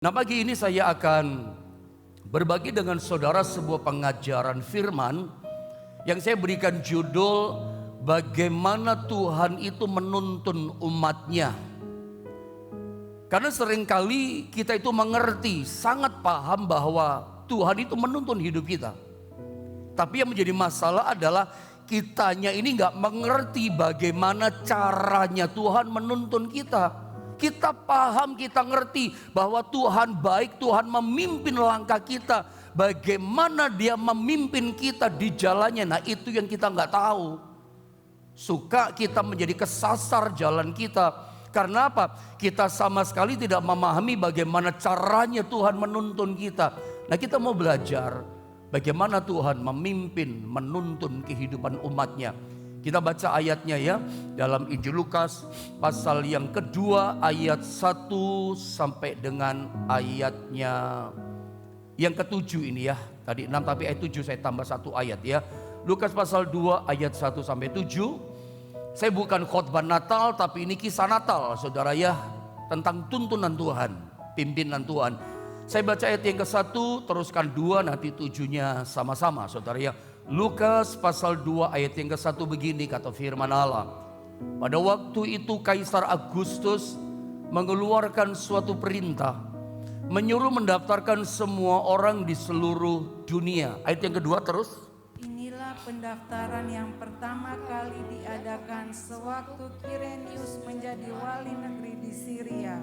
Nah, pagi ini saya akan berbagi dengan saudara sebuah pengajaran firman yang saya berikan judul bagaimana Tuhan itu menuntun umatnya. Karena seringkali kita itu mengerti, sangat paham bahwa Tuhan itu menuntun hidup kita. Tapi yang menjadi masalah adalah kitanya ini gak mengerti bagaimana caranya Tuhan menuntun kita. Kita paham, kita ngerti bahwa Tuhan baik, Tuhan memimpin langkah kita. Bagaimana Dia memimpin kita di jalannya, nah itu yang kita nggak tahu. Suka kita menjadi kesasar jalan kita. Karena apa? Kita sama sekali tidak memahami bagaimana caranya Tuhan menuntun kita. Nah, kita mau belajar bagaimana Tuhan memimpin, menuntun kehidupan umatnya. Kita baca ayatnya ya, dalam Injil Lukas pasal yang kedua ayat 1 sampai dengan ayatnya yang ketujuh ini ya. Tadi 6 tapi ayat 7 saya tambah satu ayat ya. Lukas pasal 2 ayat 1 sampai 7. Saya bukan khotbah Natal tapi ini kisah Natal saudara ya, tentang tuntunan Tuhan, pimpinan Tuhan. Saya baca ayat yang ke-1, teruskan 2, nanti 7-nya sama-sama saudara ya. Lukas pasal 2 ayat yang ke-1 begini kata firman Allah. Pada waktu itu Kaisar Agustus mengeluarkan suatu perintah, menyuruh mendaftarkan semua orang di seluruh dunia. Ayat yang kedua terus. Inilah pendaftaran yang pertama kali diadakan sewaktu Kirenius menjadi wali negeri di Syria.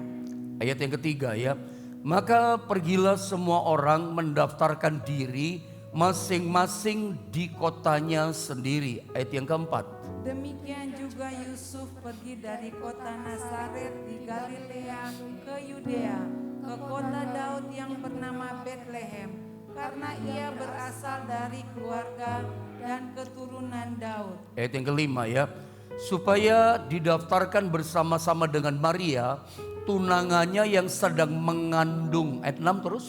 Ayat yang ketiga ya. Maka pergilah semua orang mendaftarkan diri masing-masing di kotanya sendiri. Ayat yang keempat. Demikian juga Yusuf pergi dari kota Nazaret di Galilea ke Yudea, ke kota Daud yang bernama Betlehem, karena ia berasal dari keluarga dan keturunan Daud. Ayat yang kelima ya. Supaya didaftarkan bersama-sama dengan Maria, tunangannya yang sedang mengandung. Ayat 6 terus.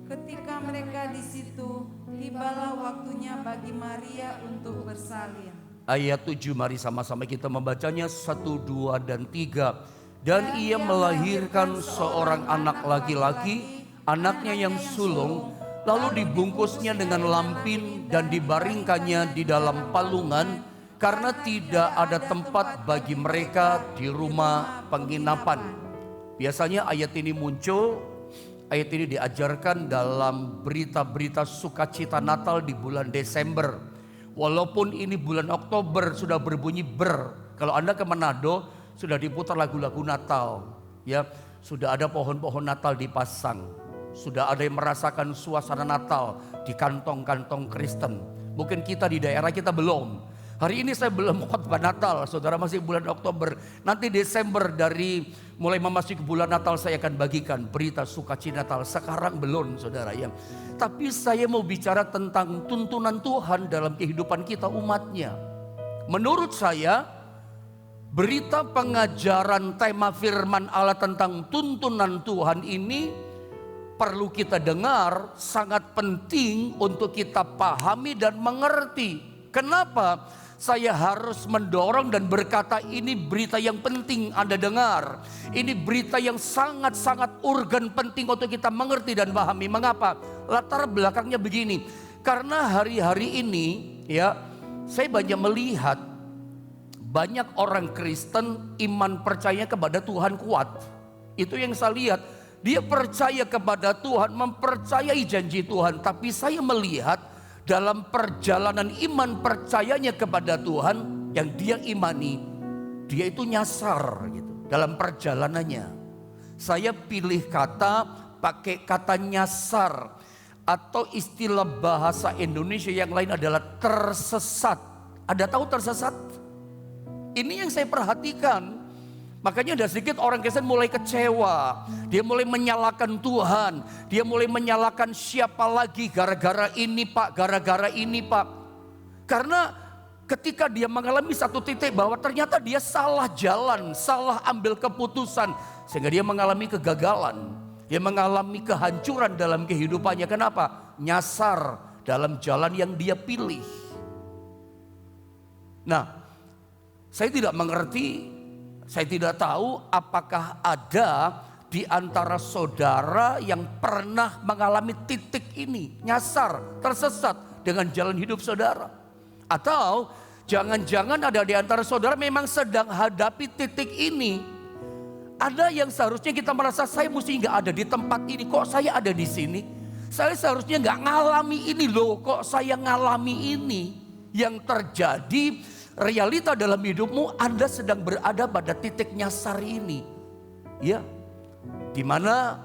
Ketika mereka di situ, tibalah waktunya bagi Maria untuk bersalin. Ayat 7 mari sama-sama kita membacanya 1, 2, dan 3. Dan ia melahirkan seorang anak laki-laki, anaknya yang sulung, lalu dibungkusnya dengan lampin dan dibaringkannya di dalam palungan, karena tidak ada tempat bagi mereka di rumah penginapan. Biasanya ayat ini muncul, ayat ini diajarkan dalam berita-berita sukacita Natal di bulan Desember. Walaupun ini bulan Oktober sudah berbunyi ber. Kalau Anda ke Manado sudah diputar lagu-lagu Natal. Ya, sudah ada pohon-pohon Natal dipasang. Sudah ada yang merasakan suasana Natal di kantong-kantong Kristen. Mungkin kita di daerah kita belum. Hari ini saya belum khotbah Natal, saudara, masih bulan Oktober. Nanti Desember dari mulai memasuki bulan Natal saya akan bagikan berita sukacita Natal. Sekarang belum saudara ya. Tapi saya mau bicara tentang tuntunan Tuhan dalam kehidupan kita umatnya. Menurut saya berita pengajaran tema firman Allah tentang tuntunan Tuhan ini perlu kita dengar, sangat penting untuk kita pahami dan mengerti. Kenapa? Saya harus mendorong dan berkata ini berita yang penting Anda dengar. Ini berita yang sangat-sangat urgen penting untuk kita mengerti dan pahami. Mengapa? Latar belakangnya begini. Karena hari-hari ini ya, saya banyak melihat banyak orang Kristen iman percaya kepada Tuhan kuat. Itu yang saya lihat. Dia percaya kepada Tuhan, mempercayai janji Tuhan. Tapi saya melihat dalam perjalanan iman percayanya kepada Tuhan yang dia imani, dia itu nyasar gitu dalam perjalanannya. Saya pilih kata, pakai kata nyasar, atau istilah bahasa Indonesia yang lain adalah tersesat. Ada tahu tersesat? Ini yang saya perhatikan. Makanya ada sedikit orang Kristen mulai kecewa. Dia mulai menyalahkan Tuhan. Dia mulai menyalahkan siapa lagi gara-gara ini Pak, gara-gara ini Pak. Karena ketika dia mengalami satu titik bahwa ternyata dia salah jalan, salah ambil keputusan. Sehingga dia mengalami kegagalan. Dia mengalami kehancuran dalam kehidupannya. Kenapa? Nyasar dalam jalan yang dia pilih. Nah, saya tidak mengerti. Saya tidak tahu apakah ada di di antara saudara yang pernah mengalami titik ini, nyasar, tersesat dengan jalan hidup saudara? Atau jangan-jangan ada di antara saudara memang sedang hadapi titik ini. Ada yang seharusnya kita merasa saya mesti nggak ada di tempat ini, kok saya ada di sini? Saya seharusnya nggak ngalami ini loh, kok saya ngalami ini? Yang terjadi realita dalam hidupmu, Anda sedang berada pada titik nyasar ini. Ya, dimana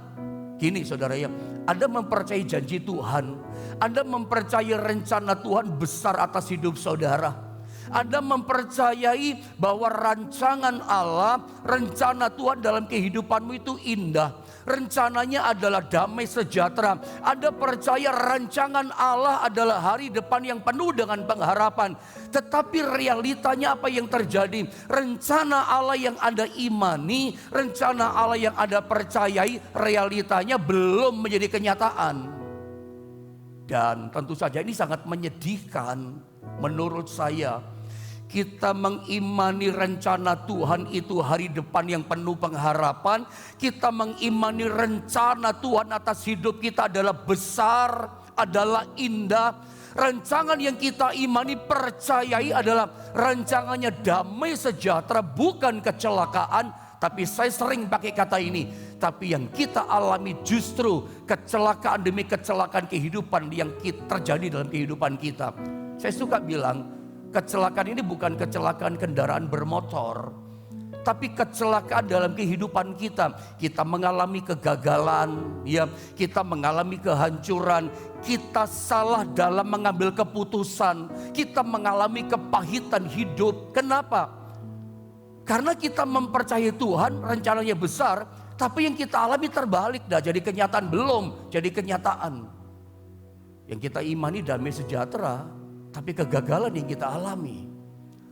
gini saudara ya, Anda mempercayai janji Tuhan, Anda mempercayai rencana Tuhan besar atas hidup saudara. Anda mempercayai bahwa rancangan Allah, rencana Tuhan dalam kehidupanmu itu indah. Rencananya adalah damai sejahtera. Anda percaya rancangan Allah adalah hari depan yang penuh dengan pengharapan. Tetapi realitanya apa yang terjadi? Rencana Allah yang Anda imani, rencana Allah yang Anda percayai, realitanya belum menjadi kenyataan. Dan tentu saja ini sangat menyedihkan menurut saya. Kita mengimani rencana Tuhan itu hari depan yang penuh pengharapan. Kita mengimani rencana Tuhan atas hidup kita adalah besar, adalah indah. Rancangan yang kita imani, percayai adalah rancangannya damai sejahtera, bukan kecelakaan. Tapi saya sering pakai kata ini. Tapi yang kita alami justru kecelakaan demi kecelakaan kehidupan yang terjadi dalam kehidupan kita. Saya suka bilang, kecelakaan ini bukan kecelakaan kendaraan bermotor, tapi kecelakaan dalam kehidupan kita. Kita mengalami kegagalan, ya, kita mengalami kehancuran, kita salah dalam mengambil keputusan, kita mengalami kepahitan hidup. Kenapa? Karena kita mempercayai Tuhan, rencananya besar, tapi yang kita alami terbalik, dah jadi kenyataan belum jadi kenyataan. Yang kita imani damai sejahtera, tapi kegagalan yang kita alami.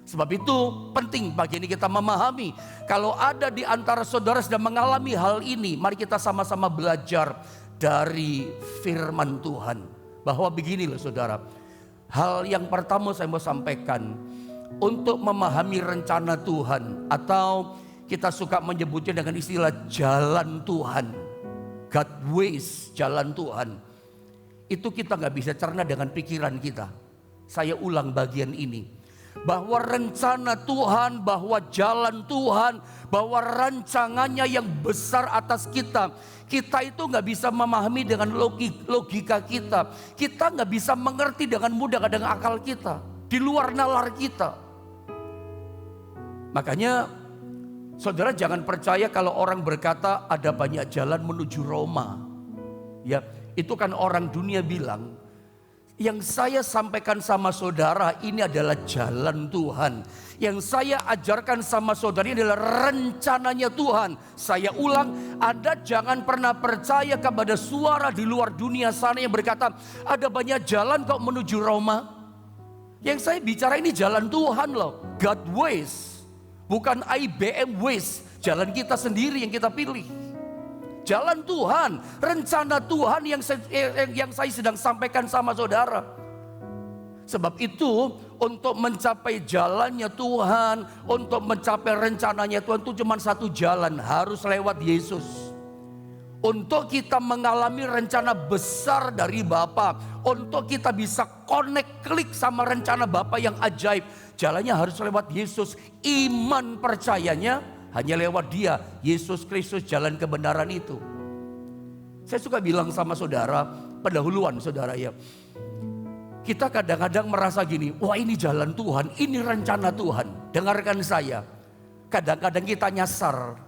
Sebab itu penting bagi ini kita memahami. Kalau ada di antara saudara sedang mengalami hal ini, mari kita sama-sama belajar dari firman Tuhan. Bahwa begini loh saudara. Hal yang pertama saya mau sampaikan. Untuk memahami rencana Tuhan, atau kita suka menyebutnya dengan istilah jalan Tuhan. God ways, jalan Tuhan. Itu kita gak bisa cerna dengan pikiran kita. Saya ulang bagian ini, bahwa rencana Tuhan, bahwa jalan Tuhan, bahwa rancangannya yang besar atas kita. Kita itu gak bisa memahami dengan logika kita. Kita gak bisa mengerti dengan mudah dengan akal kita. Di luar nalar kita. Makanya saudara jangan percaya kalau orang berkata ada banyak jalan menuju Roma. Ya, itu kan orang dunia bilang. Yang saya sampaikan sama saudara ini adalah jalan Tuhan. Yang saya ajarkan sama saudara ini adalah rencananya Tuhan. Saya ulang, Anda jangan pernah percaya kepada suara di luar dunia sana yang berkata ada banyak jalan kok menuju Roma. Yang saya bicara ini jalan Tuhan loh, God ways. Bukan IBM ways, jalan kita sendiri yang kita pilih. Jalan Tuhan, rencana Tuhan yang saya sedang sampaikan sama saudara. Sebab itu untuk mencapai jalannya Tuhan, untuk mencapai rencananya Tuhan itu cuma satu jalan, harus lewat Yesus. Untuk kita mengalami rencana besar dari Bapa, untuk kita bisa connect, klik sama rencana Bapa yang ajaib, jalannya harus lewat Yesus. Iman percayanya hanya lewat Dia, Yesus Kristus, jalan kebenaran itu. Saya suka bilang sama saudara, pendahuluan saudara ya. Kita kadang-kadang merasa gini, wah ini jalan Tuhan, ini rencana Tuhan. Dengarkan saya, kadang-kadang kita nyasar.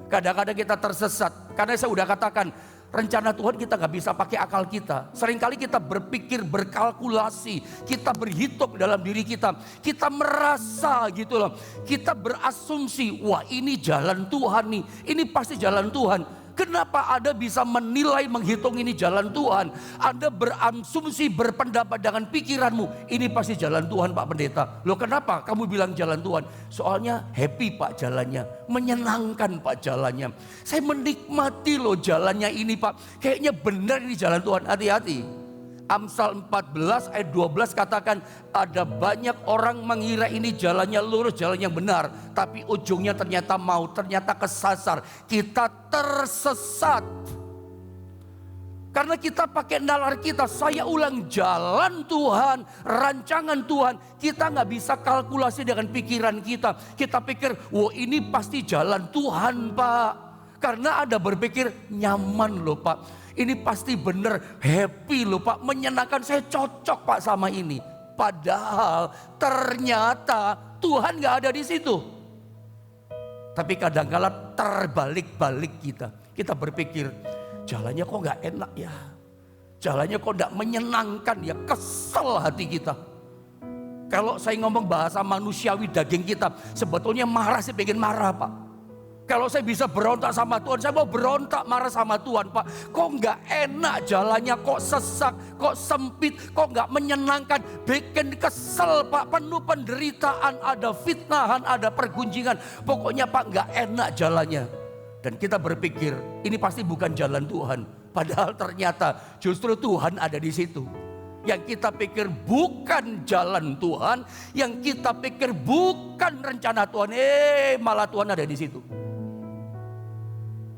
Kadang-kadang kita tersesat. Karena saya udah katakan, rencana Tuhan kita gak bisa pakai akal kita. Seringkali kita berpikir, berkalkulasi, kita berhitung dalam diri kita. Kita merasa gitu loh. Kita berasumsi, wah ini jalan Tuhan nih. Ini pasti jalan Tuhan. Kenapa Anda bisa menilai, menghitung ini jalan Tuhan? Anda berasumsi, berpendapat dengan pikiranmu, ini pasti jalan Tuhan Pak Pendeta. Loh kenapa kamu bilang jalan Tuhan? Soalnya happy Pak jalannya, menyenangkan Pak jalannya. Saya menikmati loh jalannya ini Pak, kayaknya benar ini jalan Tuhan. Hati-hati. Amsal 14 ayat 12 katakan, ada banyak orang mengira ini jalannya lurus, jalan yang benar, tapi ujungnya ternyata maut, ternyata kesasar. Kita tersesat karena kita pakai nalar kita. Saya ulang, jalan Tuhan, rancangan Tuhan. Kita nggak bisa kalkulasi dengan pikiran kita. Kita pikir, wah ini pasti jalan Tuhan Pak. Karena ada berpikir, nyaman loh Pak. Ini pasti benar, happy loh Pak, menyenangkan, saya cocok Pak sama ini. Padahal ternyata Tuhan gak ada di situ. Tapi kadang-kala terbalik-balik kita. Kita berpikir, jalannya kok gak enak ya. Jalannya kok gak menyenangkan ya, kesel hati kita. Kalau saya ngomong bahasa manusiawi daging kita, sebetulnya marah sih, pengen marah Pak. Kalau saya bisa berontak sama Tuhan, saya mau berontak marah sama Tuhan Pak. Kok nggak enak jalannya, kok sesak, kok sempit, kok nggak menyenangkan, bikin kesel Pak, penuh penderitaan, ada fitnahan, ada pergunjingan. Pokoknya Pak nggak enak jalannya. Dan kita berpikir ini pasti bukan jalan Tuhan. Padahal ternyata justru Tuhan ada di situ. Yang kita pikir bukan jalan Tuhan, yang kita pikir bukan rencana Tuhan, malah Tuhan ada di situ.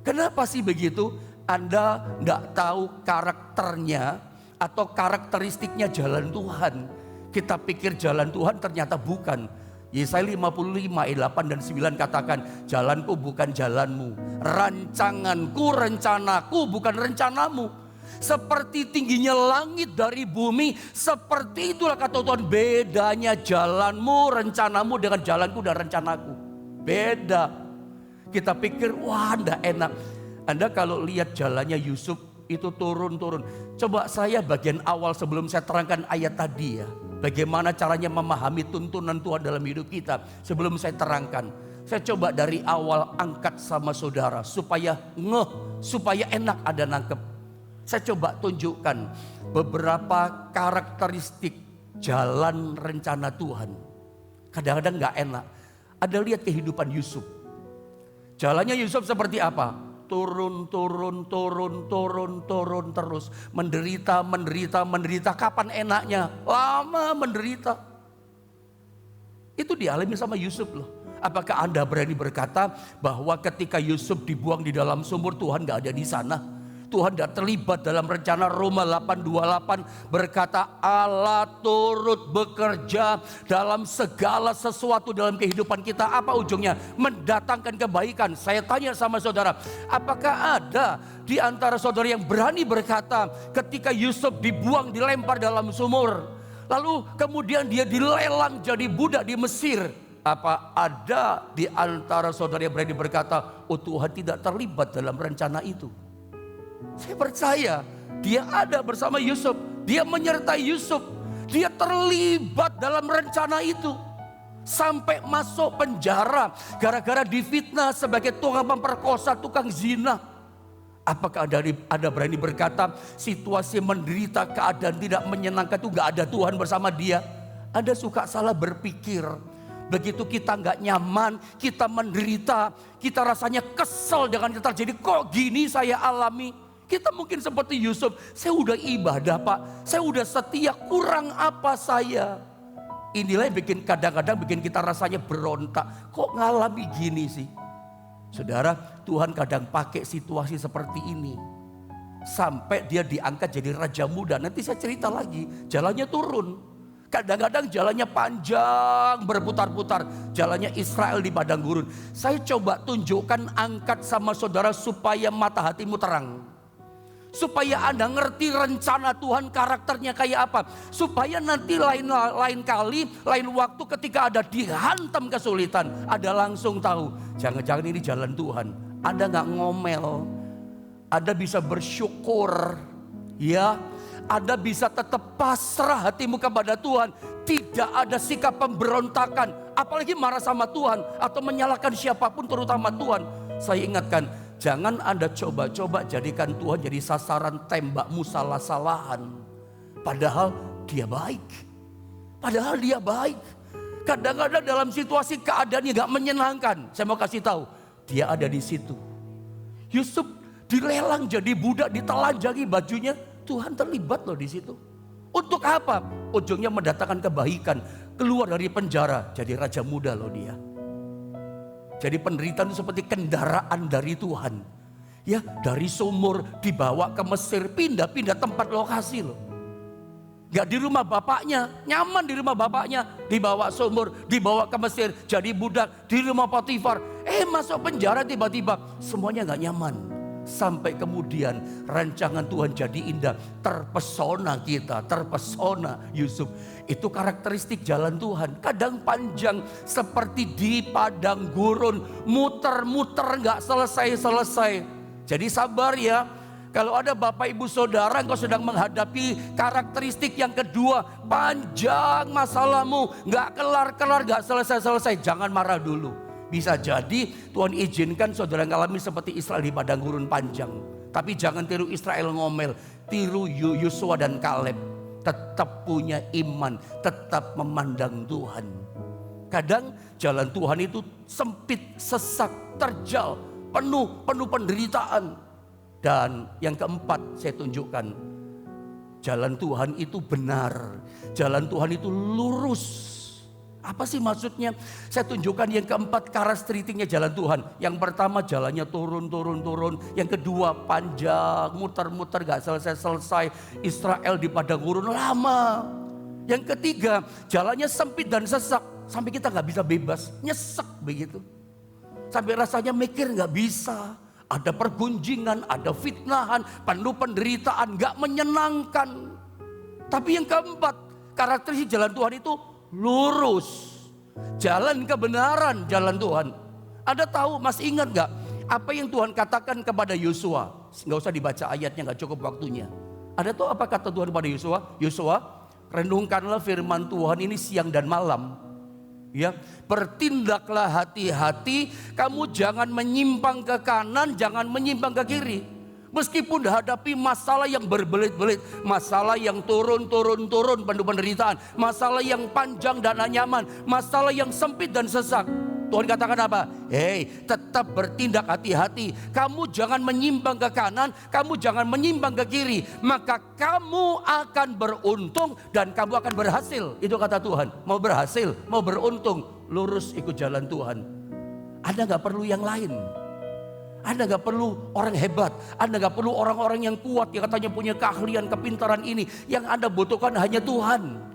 Kenapa sih begitu? Anda tidak tahu karakternya atau karakteristiknya jalan Tuhan. Kita pikir jalan Tuhan, ternyata bukan. Yesaya 55 ayat 8 dan 9 katakan, jalanku bukan jalanmu, rancanganku rencanaku bukan rencanamu. Seperti tingginya langit dari bumi, seperti itulah kata Tuhan, bedanya jalanmu, rencanamu dengan jalanku dan rencanaku. Beda. Kita pikir, wah enggak enak. Anda kalau lihat jalannya Yusuf itu turun-turun. Coba saya bagian awal sebelum saya terangkan ayat tadi ya. Bagaimana caranya memahami tuntunan Tuhan dalam hidup kita. Sebelum saya terangkan, saya coba dari awal angkat sama saudara. Supaya supaya enak ada nangkep. Saya coba tunjukkan beberapa karakteristik jalan rencana Tuhan. Kadang-kadang gak enak. Ada lihat kehidupan Yusuf. Jalannya Yusuf seperti apa? Turun terus. Menderita. Kapan enaknya? Lama menderita. Itu dialami sama Yusuf loh. Apakah Anda berani berkata bahwa ketika Yusuf dibuang di dalam sumur, Tuhan gak ada di sana? Tuhan tidak terlibat dalam rencana. Roma 8:28 berkata Allah turut bekerja dalam segala sesuatu dalam kehidupan kita. Apa ujungnya? Mendatangkan kebaikan. Saya tanya sama saudara, apakah ada di antara saudara yang berani berkata ketika Yusuf dibuang, dilempar dalam sumur, lalu kemudian dia dilelang jadi budak di Mesir, apa ada di antara saudara yang berani berkata, oh Tuhan tidak terlibat dalam rencana itu? Saya percaya dia ada bersama Yusuf. Dia menyertai Yusuf. Dia terlibat dalam rencana itu. Sampai masuk penjara gara-gara difitnah sebagai tukang memperkosa, tukang zina. Apakah ada berani berkata situasi menderita, keadaan tidak menyenangkan itu gak ada Tuhan bersama dia? Anda suka salah berpikir. Begitu kita gak nyaman, kita menderita, kita rasanya kesel dengan yang terjadi. Kok gini saya alami? Kita mungkin seperti Yusuf, saya udah ibadah Pak, saya udah setia, kurang apa saya? Inilah yang kadang-kadang bikin kita rasanya berontak. Kok ngalami gini sih? Saudara, Tuhan kadang pakai situasi seperti ini. Sampai dia diangkat jadi raja muda. Nanti saya cerita lagi, jalannya turun. Kadang-kadang jalannya panjang, berputar-putar. Jalannya Israel di padang gurun. Saya coba tunjukkan, angkat sama saudara supaya mata hatimu terang. Supaya Anda ngerti rencana Tuhan, karakternya kayak apa. Supaya nanti lain kali, lain waktu ketika ada dihantam kesulitan, Anda langsung tahu, jangan-jangan ini jalan Tuhan. Anda gak ngomel, Anda bisa bersyukur, ya. Anda bisa tetap pasrah hatimu kepada Tuhan. Tidak ada sikap pemberontakan, apalagi marah sama Tuhan atau menyalahkan siapapun terutama Tuhan. Saya ingatkan, jangan Anda coba-coba jadikan Tuhan jadi sasaran tembakmu salah-salahan. Padahal dia baik. Padahal dia baik. Kadang-kadang dalam situasi keadaan yang gak menyenangkan, saya mau kasih tahu, dia ada di situ. Yusuf dilelang jadi budak, ditelanjangi bajunya, Tuhan terlibat loh di situ. Untuk apa? Ujungnya mendatangkan kebaikan. Keluar dari penjara, jadi raja muda loh dia. Jadi penderitaan itu seperti kendaraan dari Tuhan. Ya, dari sumur dibawa ke Mesir, pindah-pindah tempat lokasi loh. Gak di rumah bapaknya, nyaman di rumah bapaknya, dibawa sumur, dibawa ke Mesir, jadi budak di rumah Potifar. Masuk penjara tiba-tiba, semuanya gak nyaman. Sampai kemudian rancangan Tuhan jadi indah, terpesona kita, terpesona Yusuf. Itu karakteristik jalan Tuhan, kadang panjang seperti di padang gurun, muter-muter gak selesai-selesai. Jadi sabar ya. Kalau ada bapak ibu saudara engkau sedang menghadapi karakteristik yang kedua, panjang masalahmu, gak kelar-kelar, gak selesai-selesai, jangan marah dulu. Bisa jadi Tuhan izinkan saudara mengalami seperti Israel di padang gurun panjang. Tapi jangan tiru Israel ngomel, tiru Yosua dan Kaleb. Tetap punya iman, tetap memandang Tuhan. Kadang jalan Tuhan itu sempit, sesak, terjal, penuh penderitaan. Dan yang keempat saya tunjukkan, jalan Tuhan itu benar, jalan Tuhan itu lurus. Apa sih maksudnya? Saya tunjukkan yang keempat karakteristiknya jalan Tuhan. Yang pertama jalannya turun. Yang kedua panjang, muter-muter gak selesai-selesai. Israel di padang gurun lama. Yang ketiga jalannya sempit dan sesak. Sampai kita gak bisa bebas, nyesek begitu. Sampai rasanya mikir gak bisa. Ada pergunjingan, ada fitnahan, penuh penderitaan, gak menyenangkan. Tapi yang keempat, karakteristik jalan Tuhan itu lurus. Jalan kebenaran, jalan Tuhan. Ada tahu, masih ingat gak apa yang Tuhan katakan kepada Yosua? Gak usah dibaca ayatnya, gak cukup waktunya. Ada tahu apa kata Tuhan kepada Yosua? Yosua, renungkanlah firman Tuhan ini siang dan malam. Ya, bertindaklah hati-hati, kamu jangan menyimpang ke kanan, jangan menyimpang ke kiri. Meskipun hadapi masalah yang berbelit-belit, masalah yang turun penuh penderitaan, masalah yang panjang dan tak nyaman, masalah yang sempit dan sesak. Tuhan katakan apa? Tetap bertindak hati-hati. Kamu jangan menyimpang ke kanan, kamu jangan menyimpang ke kiri. Maka kamu akan beruntung dan kamu akan berhasil. Itu kata Tuhan. Mau berhasil, mau beruntung, lurus ikut jalan Tuhan. Anda gak perlu yang lain. Anda gak perlu orang hebat, Anda gak perlu orang-orang yang kuat yang katanya punya keahlian, kepintaran ini. Yang Anda butuhkan hanya Tuhan.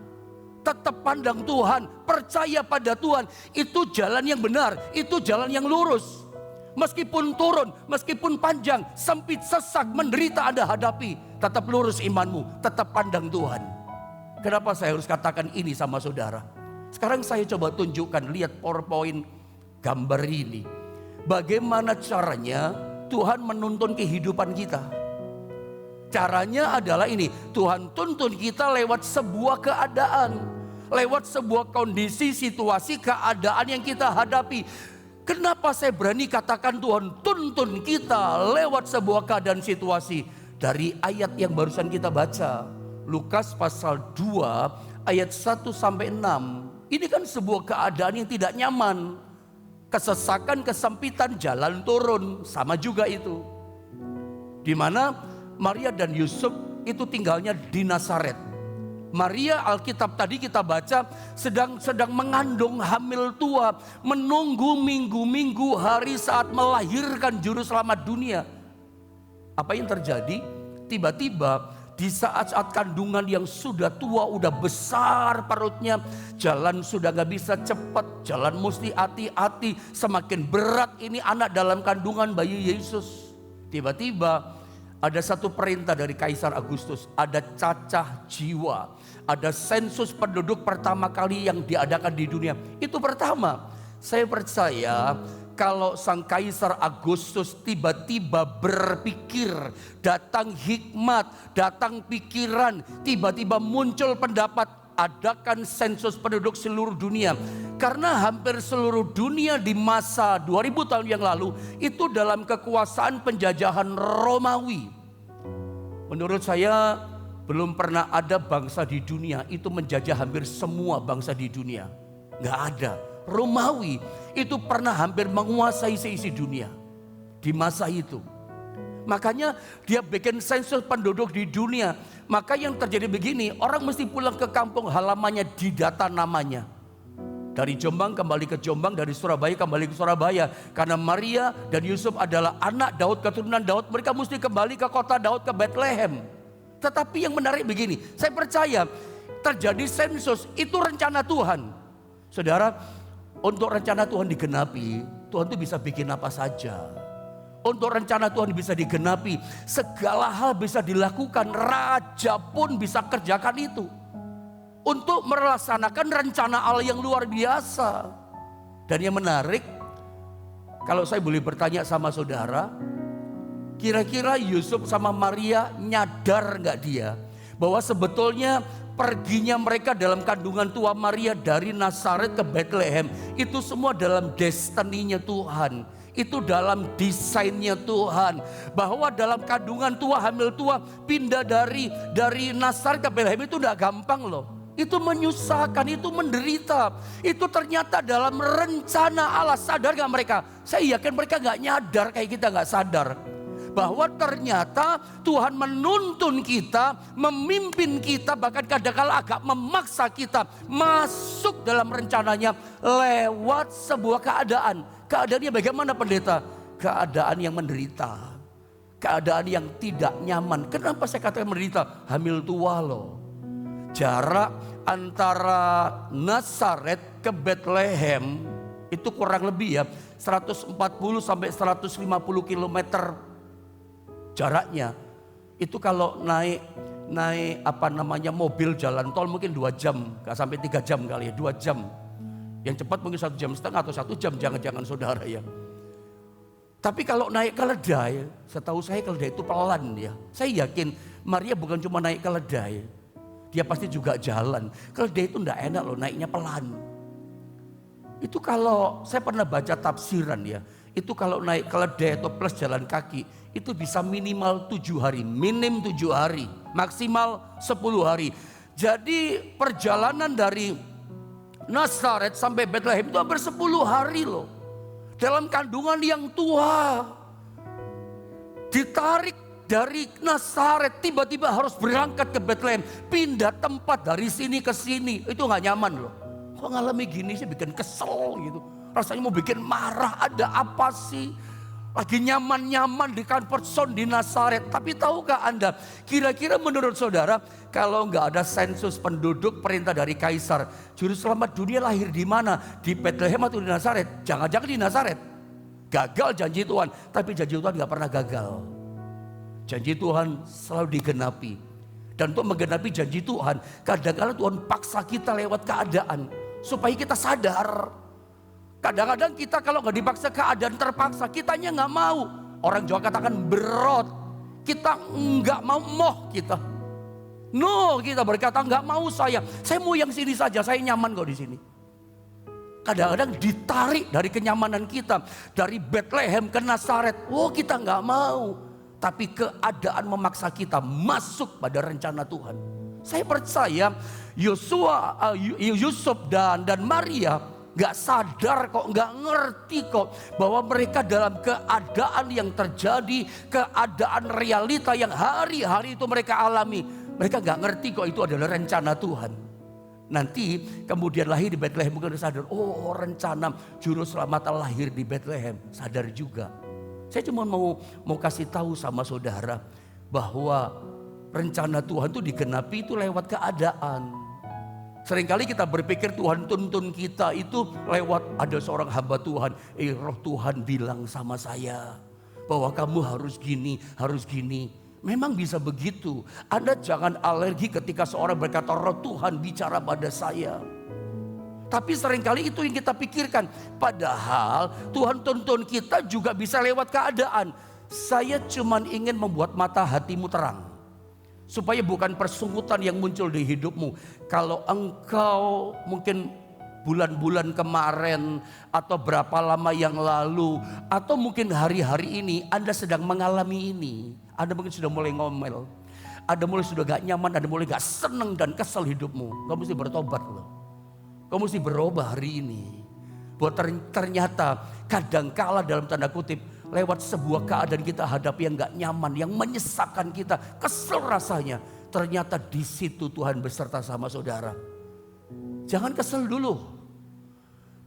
Tetap pandang Tuhan, percaya pada Tuhan. Itu jalan yang benar, itu jalan yang lurus. Meskipun turun, meskipun panjang, sempit, sesak, menderita Anda hadapi, tetap lurus imanmu, tetap pandang Tuhan. Kenapa saya harus katakan ini sama saudara? Sekarang saya coba tunjukkan, lihat PowerPoint gambar ini. Bagaimana caranya Tuhan menuntun kehidupan kita? Caranya adalah ini, Tuhan tuntun kita lewat sebuah keadaan, lewat sebuah kondisi, situasi, keadaan yang kita hadapi. Kenapa saya berani katakan Tuhan tuntun kita lewat sebuah keadaan situasi? Dari ayat yang barusan kita baca, Lukas pasal 2 ayat 1 sampai 6. Ini kan sebuah keadaan yang tidak nyaman. Kesesakan, kesempitan, jalan turun, sama juga itu. Di mana Maria dan Yusuf itu tinggalnya di Nazaret. Maria, Alkitab tadi kita baca sedang mengandung hamil tua, menunggu minggu-minggu hari saat melahirkan juru selamat dunia. Apa yang terjadi? Tiba-tiba di saat-saat kandungan yang sudah tua, udah besar perutnya, jalan sudah gak bisa cepat, jalan mesti hati-hati, semakin berat ini anak dalam kandungan bayi Yesus. Tiba-tiba ada satu perintah dari Kaisar Agustus, ada cacah jiwa, ada sensus penduduk pertama kali yang diadakan di dunia. Itu pertama, saya percaya kalau sang Kaisar Agustus tiba-tiba berpikir, datang hikmat, datang pikiran, tiba-tiba muncul pendapat, adakan sensus penduduk seluruh dunia. Karena hampir seluruh dunia di masa 2000 tahun yang lalu itu dalam kekuasaan penjajahan Romawi. Menurut saya belum pernah ada bangsa di dunia itu menjajah hampir semua bangsa di dunia. Gak ada. Romawi itu pernah hampir menguasai seisi dunia di masa itu. Makanya dia bikin sensus penduduk di dunia. Maka yang terjadi begini, orang mesti pulang ke kampung halamannya, didata namanya. Dari Jombang kembali ke Jombang, dari Surabaya kembali ke Surabaya. Karena Maria dan Yusuf adalah anak Daud, keturunan Daud, mereka mesti kembali ke kota Daud, ke Bethlehem. Tetapi yang menarik begini, saya percaya terjadi sensus itu rencana Tuhan. Saudara, untuk rencana Tuhan digenapi, Tuhan itu bisa bikin apa saja. Untuk rencana Tuhan bisa digenapi, segala hal bisa dilakukan, raja pun bisa kerjakan itu. Untuk melaksanakan rencana Allah yang luar biasa. Dan yang menarik, kalau saya boleh bertanya sama saudara, kira-kira Yusuf sama Maria nyadar gak dia bahwa sebetulnya perginya mereka dalam kandungan tua Maria dari Nazaret ke Bethlehem itu semua dalam destininya Tuhan. Itu dalam desainnya Tuhan. Bahwa dalam kandungan tua, hamil tua, pindah dari Nazaret ke Bethlehem itu gak gampang loh. Itu menyusahkan, itu menderita. Itu ternyata dalam rencana Allah. Sadar gak mereka? Saya yakin mereka gak nyadar kayak kita gak sadar. Bahwa ternyata Tuhan menuntun kita, memimpin kita, bahkan kadang-kala agak memaksa kita masuk dalam rencananya lewat sebuah keadaan. Keadaannya bagaimana pendeta? Keadaan yang menderita. Keadaan yang tidak nyaman. Kenapa saya katakan menderita? Hamil tua loh. Jarak antara Nazaret ke Bethlehem itu kurang lebih ya 140 sampai 150 km jaraknya. Itu kalau naik mobil jalan tol mungkin 2 jam, gak sampai 3 jam kali ya, 2 jam. Yang cepat mungkin 1,5 jam atau 1 jam, jangan-jangan saudara ya. Tapi kalau naik keledai, setahu saya keledai itu pelan ya. Saya yakin Maria bukan cuma naik keledai, dia pasti juga jalan. Keledai itu enggak enak loh, naiknya pelan. Itu kalau saya pernah baca tafsiran ya, itu kalau naik keledai atau plus jalan kaki, itu bisa minimal 7 hari, minim 7 hari, maksimal 10 hari. Jadi perjalanan dari Nazaret sampai Bethlehem itu hampir 10 hari loh. Dalam kandungan yang tua. Ditarik dari Nazaret, tiba-tiba harus berangkat ke Bethlehem. Pindah tempat dari sini ke sini, itu gak nyaman loh. Kok ngalami gini sih, bikin kesel gitu. Rasanya mau bikin marah, ada apa sih? Lagi nyaman-nyaman di comfort zone di Nazaret. Tapi tahukah Anda, kira-kira menurut saudara, kalau nggak ada sensus penduduk perintah dari Kaisar, juru selamat dunia lahir di mana? Di Bethlehem atau di Nazaret? Jangan-jangan di Nazaret. Gagal janji Tuhan, tapi janji Tuhan nggak pernah gagal. Janji Tuhan selalu digenapi. Dan untuk menggenapi janji Tuhan, kadang-kadang Tuhan paksa kita lewat keadaan supaya kita sadar. Kadang-kadang kita kalau nggak dipaksa keadaan terpaksa, kitanya nggak mau. Orang Jawa katakan berot. Kita nggak mau moh kita. No, kita berkata nggak mau saya mau yang sini saja, saya nyaman kok di sini. Kadang-kadang ditarik dari kenyamanan kita, dari Bethlehem ke Nazaret. Oh, kita nggak mau. Tapi keadaan memaksa kita masuk pada rencana Tuhan. Saya percaya Yusuf dan Maria gak sadar kok, gak ngerti kok bahwa mereka dalam keadaan yang terjadi, keadaan realita yang hari-hari itu mereka alami. Mereka gak ngerti kok itu adalah rencana Tuhan. Nanti kemudian lahir di Bethlehem, mungkin sadar, oh rencana juru selamat lahir di Bethlehem. Sadar juga. Saya cuma mau kasih tahu sama saudara bahwa rencana Tuhan itu digenapi itu lewat keadaan. Seringkali kita berpikir Tuhan tuntun kita itu lewat ada seorang hamba Tuhan. Roh Tuhan bilang sama saya bahwa kamu harus gini, harus gini. Memang bisa begitu. Anda jangan alergi ketika seorang berkata roh Tuhan bicara pada saya. Tapi seringkali itu yang kita pikirkan. Padahal Tuhan tuntun kita juga bisa lewat keadaan. Saya cuma ingin membuat mata hatimu terang. Supaya bukan persungutan yang muncul di hidupmu. Kalau engkau mungkin bulan-bulan kemarin atau berapa lama yang lalu atau mungkin hari-hari ini Anda sedang mengalami ini. Anda mungkin sudah mulai ngomel. Anda mulai sudah gak nyaman, Anda mulai gak senang dan kesel hidupmu. Kamu mesti bertobat loh. Kamu mesti berubah hari ini. Bahwa ternyata kadangkala dalam tanda kutip lewat sebuah keadaan kita hadapi yang gak nyaman, yang menyesakkan kita, kesel rasanya. Ternyata di situ Tuhan beserta sama saudara. Jangan kesel dulu.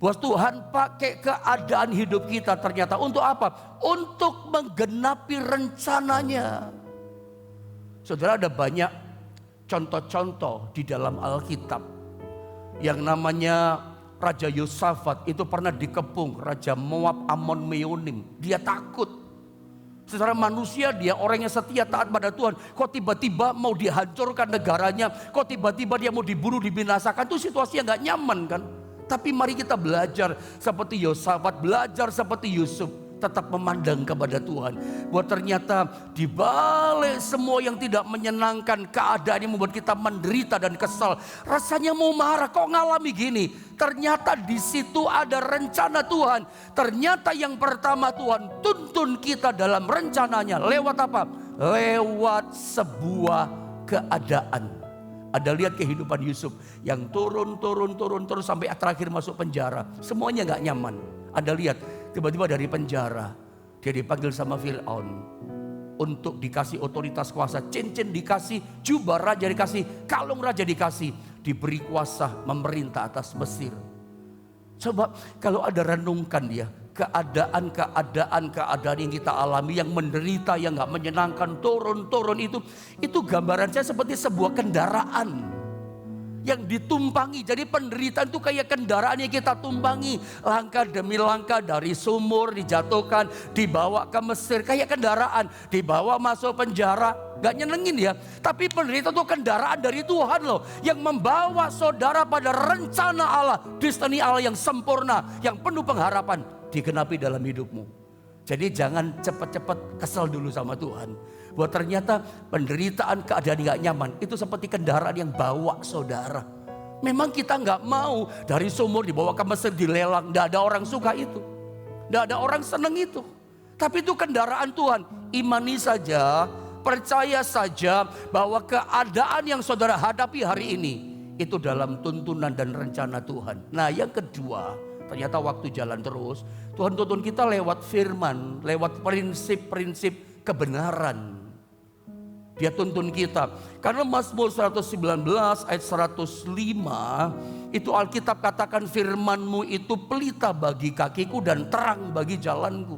Bahwa Tuhan pakai keadaan hidup kita ternyata untuk apa? Untuk menggenapi rencananya. Saudara, ada banyak contoh-contoh di dalam Alkitab. Yang namanya Raja Yosafat itu pernah dikepung Raja Moab, Amon, Meonim. Dia takut. Secara manusia dia orang yang setia taat pada Tuhan. Kok tiba-tiba mau dihancurkan negaranya. Kok tiba-tiba dia mau dibunuh, dibinasakan. Itu situasi yang gak nyaman kan. Tapi mari kita belajar seperti Yosafat, belajar seperti Yusuf. Tetap memandang kepada Tuhan. Bahwa ternyata di balik semua yang tidak menyenangkan, keadaan yang membuat kita menderita dan kesal. Rasanya mau marah, kok ngalami gini. Ternyata di situ ada rencana Tuhan. Ternyata yang pertama Tuhan tuntun kita dalam rencananya. Lewat apa? Lewat sebuah keadaan. Ada lihat kehidupan Yusuf yang turun sampai terakhir masuk penjara. Semuanya gak nyaman. Ada lihat tiba-tiba dari penjara dia dipanggil sama Fir'aun untuk dikasih otoritas kuasa. Cincin dikasih, jubah raja dikasih, kalung raja dikasih. Diberi kuasa memerintah atas Mesir. Coba kalau ada renungkan dia. Keadaan yang kita alami, yang menderita, yang gak menyenangkan, turun itu gambaran saya seperti sebuah kendaraan yang ditumpangi. Jadi penderitaan itu kayak kendaraan yang kita tumpangi. Langkah demi langkah, dari sumur dijatuhkan, dibawa ke Mesir. Kayak kendaraan, dibawa masuk penjara. Gak nyenengin ya. Tapi penderitaan itu kendaraan dari Tuhan loh. Yang membawa saudara pada rencana Allah. Destiny Allah yang sempurna, yang penuh pengharapan. Digenapi dalam hidupmu. Jadi jangan cepat-cepat kesal dulu sama Tuhan. Bahwa ternyata penderitaan, keadaan yang gak nyaman itu seperti kendaraan yang bawa saudara. Memang kita gak mau dari sumur dibawa ke Mesir, dilelang. Gak ada orang suka itu. Gak ada orang seneng itu. Tapi itu kendaraan Tuhan. Imani saja, percaya saja bahwa keadaan yang saudara hadapi hari ini itu dalam tuntunan dan rencana Tuhan. Nah, yang kedua, ternyata waktu jalan terus, Tuhan tuntun kita lewat firman, lewat prinsip-prinsip kebenaran. Dia tuntun kita. Karena Mazmur 119 ayat 105 itu Alkitab katakan firman-Mu itu pelita bagi kakiku dan terang bagi jalanku.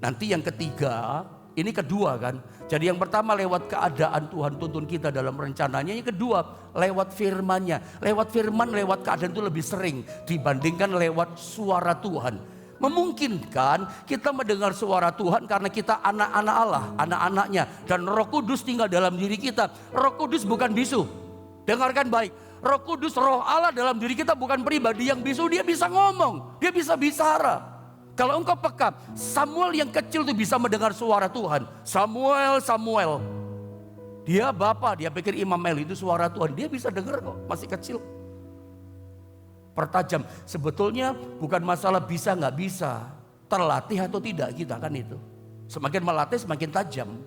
Nanti yang ketiga, ini kedua kan. Jadi yang pertama lewat keadaan Tuhan tuntun kita dalam rencananya. Yang kedua lewat firman-Nya. Lewat firman, lewat keadaan itu lebih sering dibandingkan lewat suara Tuhan. Memungkinkan kita mendengar suara Tuhan karena kita anak-anak Allah, anak-anaknya. Dan Roh Kudus tinggal dalam diri kita. Roh Kudus bukan bisu. Dengarkan baik. Roh Kudus, Roh Allah dalam diri kita bukan pribadi yang bisu. Dia bisa ngomong, dia bisa bicara. Kalau engkau peka, Samuel yang kecil itu bisa mendengar suara Tuhan. Samuel. Dia bapak, dia pikir Imam Eli itu suara Tuhan. Dia bisa dengar kok, masih kecil. Pertajam, sebetulnya bukan masalah bisa gak bisa. Terlatih atau tidak kita kan itu. Semakin melatih semakin tajam.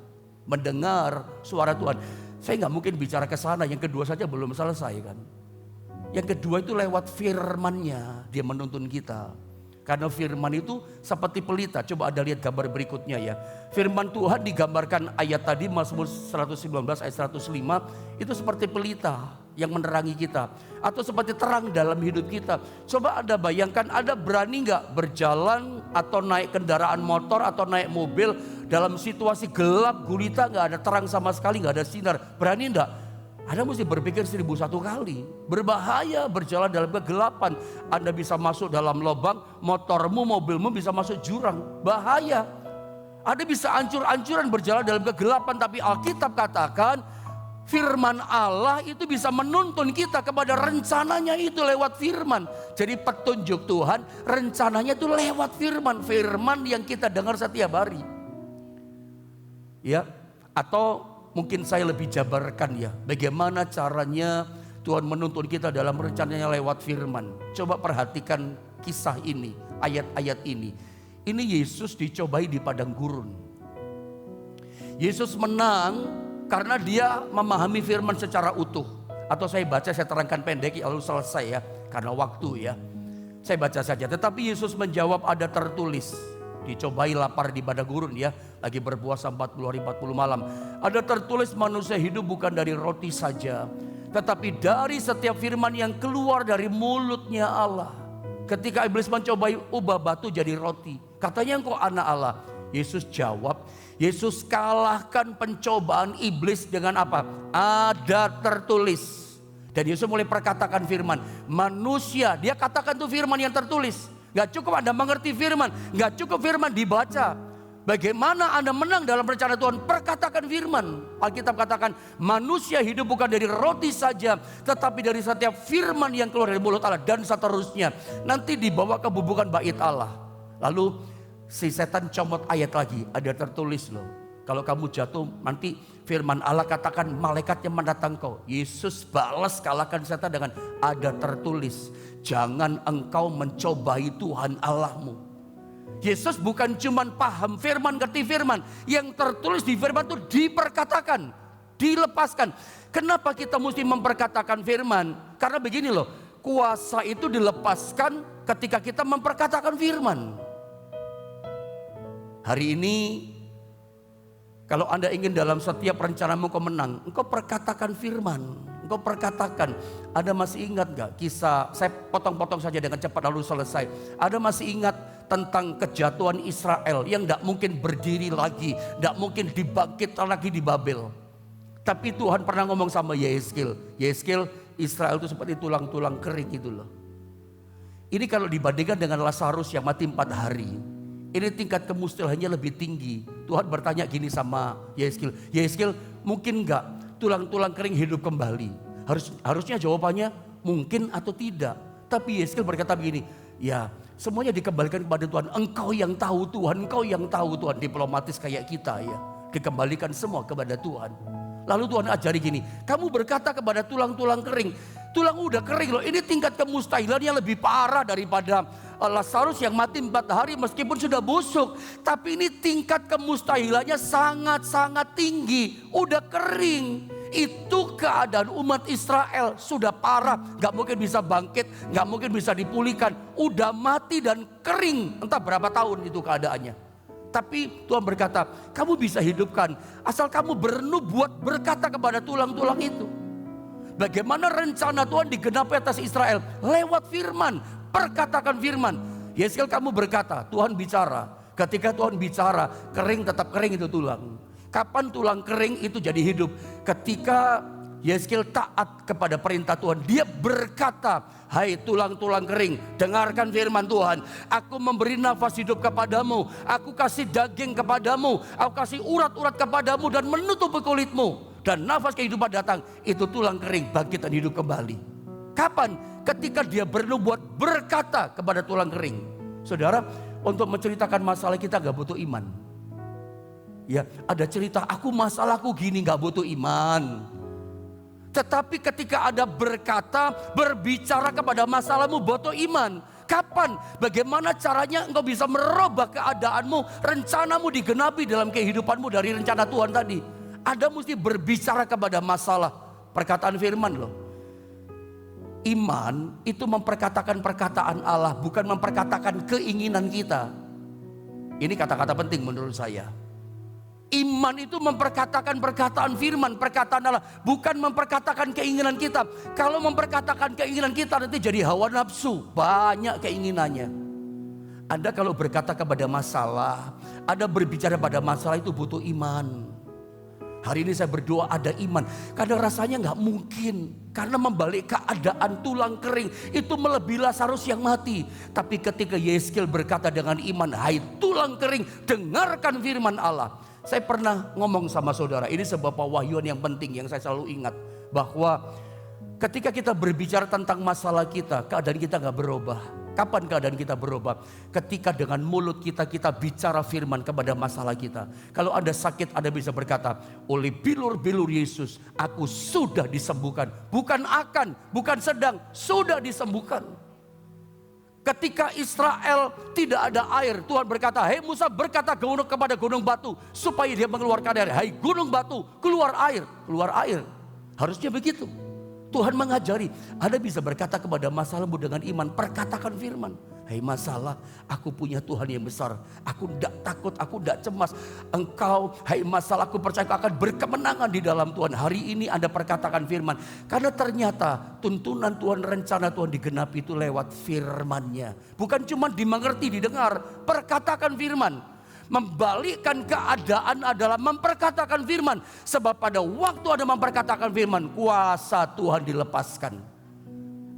Mendengar suara Tuhan. Saya gak mungkin bicara ke sana, yang kedua saja belum selesai kan. Yang kedua itu lewat firman-Nya, dia menuntun kita. Karena firman itu seperti pelita. Coba ada lihat gambar berikutnya ya. Firman Tuhan digambarkan ayat tadi Mazmur 119 ayat 105 itu seperti pelita yang menerangi kita. Atau seperti terang dalam hidup kita. Coba Anda bayangkan, Anda berani gak berjalan atau naik kendaraan motor atau naik mobil dalam situasi gelap gulita, gak ada terang sama sekali, gak ada sinar. Berani gak? Anda mesti berpikir 1001 kali. Berbahaya berjalan dalam kegelapan. Anda bisa masuk dalam lubang, motormu, mobilmu bisa masuk jurang. Bahaya. Anda bisa ancur-ancuran berjalan dalam kegelapan. Tapi Alkitab katakan firman Allah itu bisa menuntun kita kepada rencananya itu lewat firman. Jadi petunjuk Tuhan, rencananya itu lewat firman. Firman yang kita dengar setiap hari. Ya, atau mungkin saya lebih jabarkan ya, bagaimana caranya Tuhan menuntun kita dalam rencananya lewat firman. Coba perhatikan kisah ini, ayat-ayat ini. Ini Yesus dicobai di padang gurun. Yesus menang karena dia memahami firman secara utuh. Atau saya baca, saya terangkan pendek lalu selesai ya, karena waktu ya. Saya baca saja, tetapi Yesus menjawab, ada tertulis. dicobai lapar di padang gurun ya, lagi berpuasa 40 hari 40 malam. Ada tertulis manusia hidup bukan dari roti saja, tetapi dari setiap firman yang keluar dari mulutnya Allah. Ketika iblis mencobai ubah batu jadi roti, katanya engkau anak Allah. Yesus jawab, Yesus kalahkan pencobaan iblis dengan apa? Ada tertulis. Dan Yesus mulai perkatakan firman. Manusia, dia katakan tuh firman yang tertulis. Gak cukup Anda mengerti firman, gak cukup firman dibaca. Bagaimana Anda menang dalam rencana Tuhan? Perkatakan firman. Alkitab katakan manusia hidup bukan dari roti saja, tetapi dari setiap firman yang keluar dari mulut Allah, dan seterusnya. Nanti dibawa ke bubukan bait Allah. Lalu si setan comot ayat lagi, ada tertulis loh. Kalau kamu jatuh nanti firman Allah katakan malaikatnya mendatang kau. Yesus balas kalahkan setan dengan ada tertulis. Jangan engkau mencobai Tuhan Allahmu. Yesus bukan cuma paham firman, ngerti firman. Yang tertulis di firman itu diperkatakan, dilepaskan. Kenapa kita mesti memperkatakan firman? Karena begini loh, kuasa itu dilepaskan ketika kita memperkatakan firman. Hari ini kalau Anda ingin dalam setiap rencanamu kau menang, engkau perkatakan firman, engkau perkatakan. Anda masih ingat gak kisah, saya potong-potong saja dengan cepat lalu selesai. Anda masih ingat tentang kejatuhan Israel yang tidak mungkin berdiri lagi, tidak mungkin dibangkit lagi di Babel. Tapi Tuhan pernah ngomong sama Yehezkiel, Yehezkiel, Israel itu seperti tulang-tulang kering itu loh. Ini kalau dibandingkan dengan Lazarus yang mati 4 hari. Ini tingkat kemustilahannya lebih tinggi. Tuhan bertanya gini sama Yehezkiel, Yehezkiel mungkin enggak tulang-tulang kering hidup kembali? Harusnya jawabannya mungkin atau tidak. Tapi Yehezkiel berkata begini, ya semuanya dikembalikan kepada Tuhan. Engkau yang tahu Tuhan, engkau yang tahu Tuhan. Diplomatis kayak kita ya, dikembalikan semua kepada Tuhan. Lalu Tuhan ajari gini, kamu berkata kepada tulang-tulang kering, tulang udah kering loh, ini tingkat kemustahilannya lebih parah daripada Lazarus yang mati 4 hari meskipun sudah busuk. Tapi ini tingkat kemustahilannya sangat-sangat tinggi, udah kering. Itu keadaan umat Israel sudah parah, gak mungkin bisa bangkit, gak mungkin bisa dipulihkan. Udah mati dan kering, entah berapa tahun itu keadaannya. Tapi Tuhan berkata, kamu bisa hidupkan asal kamu bernubuat berkata kepada tulang-tulang itu. Bagaimana rencana Tuhan digenapi atas Israel? Lewat firman, perkatakan firman. Yehezkiel kamu berkata, Tuhan bicara. Ketika Tuhan bicara, kering tetap kering itu tulang. Kapan tulang kering itu jadi hidup? Ketika Yehezkiel taat kepada perintah Tuhan. Dia berkata, hai tulang-tulang kering, dengarkan firman Tuhan. Aku memberi nafas hidup kepadamu. Aku kasih daging kepadamu. Aku kasih urat-urat kepadamu dan menutupi kulitmu. Dan nafas kehidupan datang. Itu tulang kering bangkit dan hidup kembali. Kapan? Ketika dia bernubuat berkata kepada tulang kering. Saudara, untuk menceritakan masalah kita gak butuh iman. Ya, ada cerita aku masalahku gini gak butuh iman. Tetapi ketika ada berkata, berbicara kepada masalahmu butuh iman. Kapan? Bagaimana caranya engkau bisa merubah keadaanmu, rencanamu digenapi dalam kehidupanmu dari rencana Tuhan tadi. Ada mesti berbicara kepada masalah. Perkataan firman loh. Iman itu memperkatakan perkataan Allah, bukan memperkatakan keinginan kita. Ini kata-kata penting menurut saya. Iman itu memperkatakan perkataan firman, perkataan Allah, bukan memperkatakan keinginan kita. Kalau memperkatakan keinginan kita nanti jadi hawa nafsu, banyak keinginannya. Anda kalau berkata kepada masalah, Anda berbicara pada masalah itu butuh iman. Hari ini saya berdoa ada iman, karena rasanya nggak mungkin. Karena membalik keadaan tulang kering itu melebihi Lazarus yang mati. Tapi ketika Yehezkiel berkata dengan iman, hai tulang kering, dengarkan firman Allah. Saya pernah ngomong sama saudara, ini sebuah pewahyuan yang penting yang saya selalu ingat. Bahwa ketika kita berbicara tentang masalah kita, keadaan kita gak berubah. Kapan keadaan kita berubah? Ketika dengan mulut kita bicara firman kepada masalah kita. Kalau Anda sakit, Anda bisa berkata, oleh bilur-bilur Yesus aku sudah disembuhkan. Bukan akan, bukan sedang, sudah disembuhkan. Ketika Israel tidak ada air, Tuhan berkata, hei Musa berkata kepada gunung batu supaya dia mengeluarkan air. Hai gunung batu, keluar air, keluar air. Harusnya begitu. Tuhan mengajari, Anda bisa berkata kepada masalahmu dengan iman, perkatakan firman. Hei masalah, aku punya Tuhan yang besar. Aku tidak takut, aku tidak cemas. Engkau, hei masalah, aku percaya kau akan berkemenangan di dalam Tuhan. Hari ini Anda perkatakan firman. Karena ternyata tuntunan Tuhan, rencana Tuhan digenapi itu lewat firman-Nya. Bukan cuma dimengerti, didengar. Perkatakan firman. Membalikkan keadaan adalah memperkatakan firman. Sebab pada waktu Anda memperkatakan firman, kuasa Tuhan dilepaskan.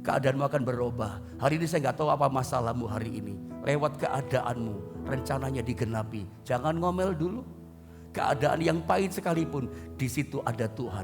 Keadaanmu akan berubah. Hari ini saya nggak tahu apa masalahmu hari ini. Lewat keadaanmu, rencananya digenapi. Jangan ngomel dulu. Keadaan yang pahit sekalipun, di situ ada Tuhan.